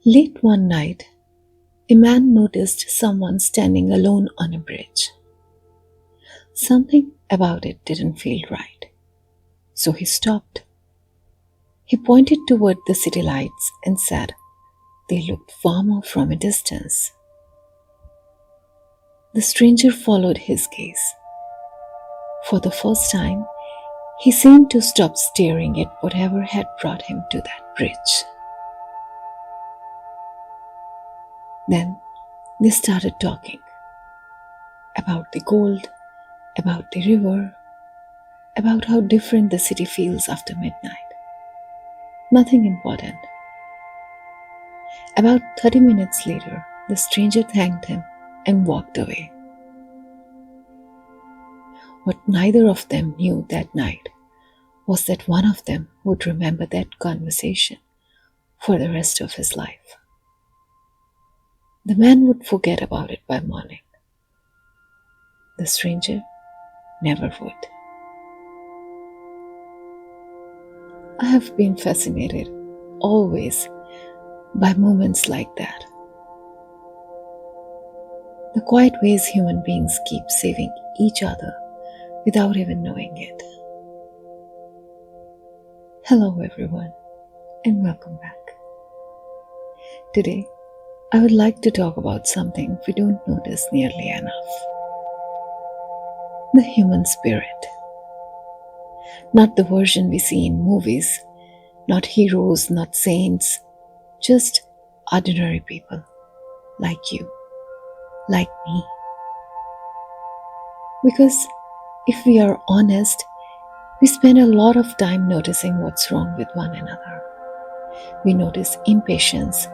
Late one night, a man noticed someone standing alone on a bridge. Something about it didn't feel right, so he stopped. He pointed toward the city lights and said they looked warmer from a distance. The stranger followed his gaze. For the first time, he seemed to stop staring at whatever had brought him to that bridge. Then they started talking about the gold, about the river, about how different the city feels after midnight. Nothing important. About 30 minutes later, the stranger thanked him and walked away. What neither of them knew that night was that one of them would remember that conversation for the rest of his life. The man would forget about it by morning. The stranger never would. I have been fascinated, always, by moments like that. The quiet ways human beings keep saving each other without even knowing it. Hello, everyone, and welcome back. Today, I would like to talk about something we don't notice nearly enough: the human spirit. Not the version we see in movies, not heroes, not saints, just ordinary people like you, like me. Because if we are honest, we spend a lot of time noticing what's wrong with one another. We notice impatience,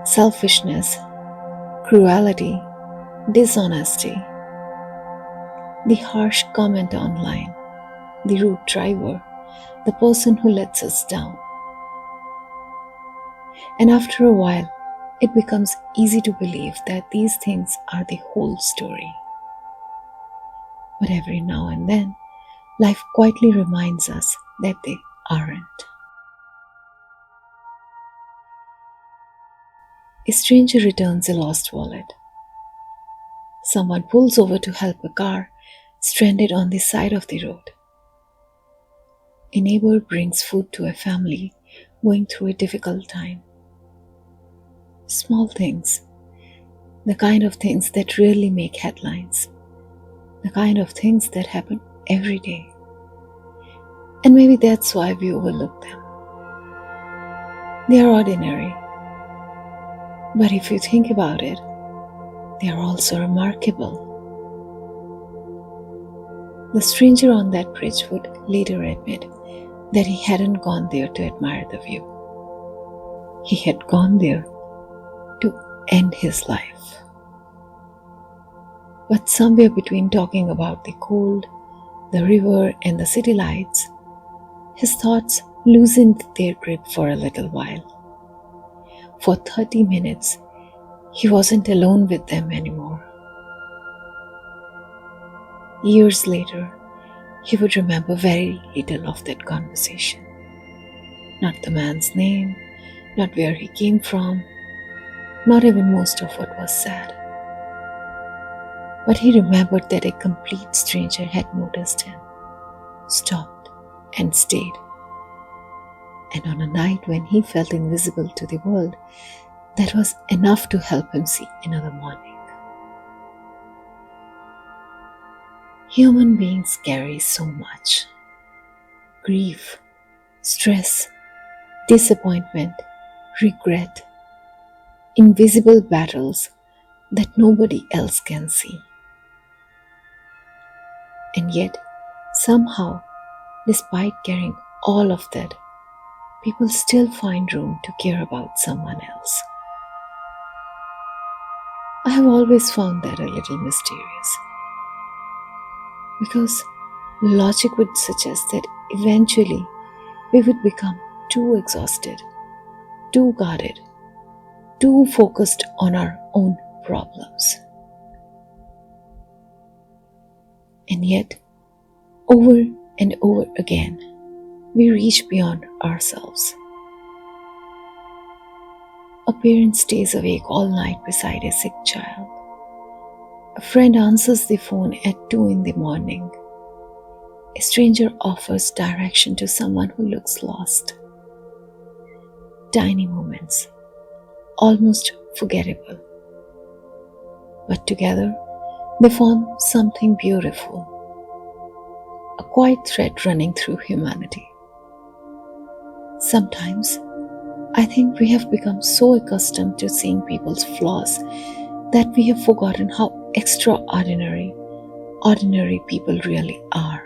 selfishness, cruelty, dishonesty, the harsh comment online, the rude driver, the person who lets us down. And after a while, it becomes easy to believe that these things are the whole story. But every now and then, life quietly reminds us that they aren't. A stranger returns a lost wallet. Someone pulls over to help a car stranded on the side of the road. A neighbor brings food to a family going through a difficult time. Small things, the kind of things that rarely make headlines, the kind of things that happen every day. And maybe that's why we overlook them. They are ordinary, but if you think about it, they are also remarkable. The stranger on that bridge would later admit that he hadn't gone there to admire the view. He had gone there to end his life. But somewhere between talking about the cold, the river, and the city lights, his thoughts loosened their grip for a little while. For 30 minutes, he wasn't alone with them anymore. Years later, he would remember very little of that conversation. Not the man's name, not where he came from, not even most of what was said. But he remembered that a complete stranger had noticed him, stopped, and stayed. And on a night when he felt invisible to the world, that was enough to help him see another morning. Human beings carry so much: grief, stress, disappointment, regret, invisible battles that nobody else can see. And yet, somehow, despite carrying all of that, people still find room to care about someone else. I have always found that a little mysterious, because logic would suggest that eventually we would become too exhausted, too guarded, too focused on our own problems. And yet, over and over again, we reach beyond ourselves. A parent stays awake all night beside a sick child. A friend answers the phone at 2 in the morning. A stranger offers direction to someone who looks lost. Tiny moments, almost forgettable, but together they form something beautiful, a quiet thread running through humanity. Sometimes I think we have become so accustomed to seeing people's flaws that we have forgotten how extraordinary ordinary people really are.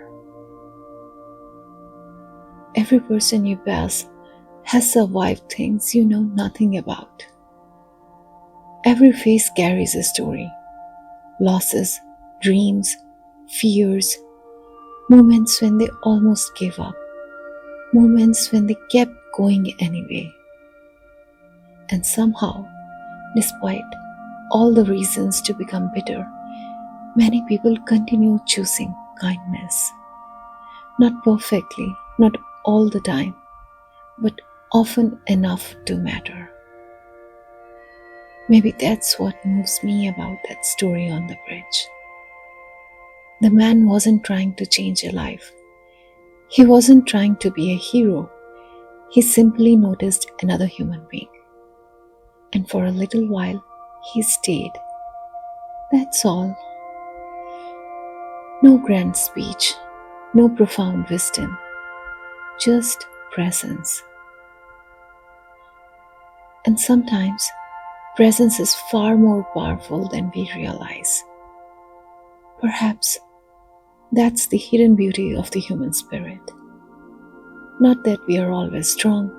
Every person you pass has survived things you know nothing about. Every face carries a story, losses, dreams, fears, moments when they almost gave up, moments when they kept going anyway. And somehow, despite all the reasons to become bitter, many people continue choosing kindness. Not perfectly, not all the time, but often enough to matter. Maybe that's what moves me about that story on the bridge. The man wasn't trying to change a life. He wasn't trying to be a hero. He simply noticed another human being. And for a little while, he stayed. That's all. No grand speech, no profound wisdom, just presence. And sometimes, presence is far more powerful than we realize. Perhaps that's the hidden beauty of the human spirit. Not that we are always strong,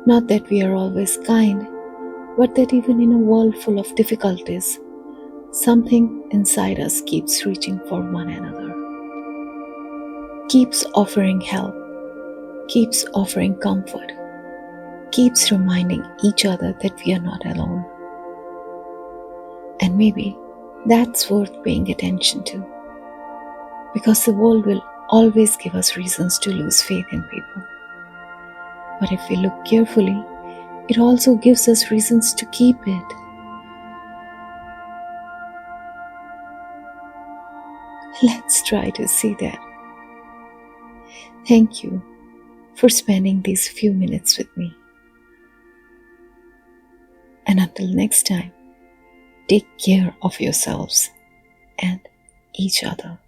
not that we are always kind, but that even in a world full of difficulties, something inside us keeps reaching for one another, keeps offering help, keeps offering comfort, keeps reminding each other that we are not alone. And maybe that's worth paying attention to, because the world will always give us reasons to lose faith in people. But if we look carefully, it also gives us reasons to keep it. Let's try to see that. Thank you for spending these few minutes with me. And until next time, take care of yourselves and each other.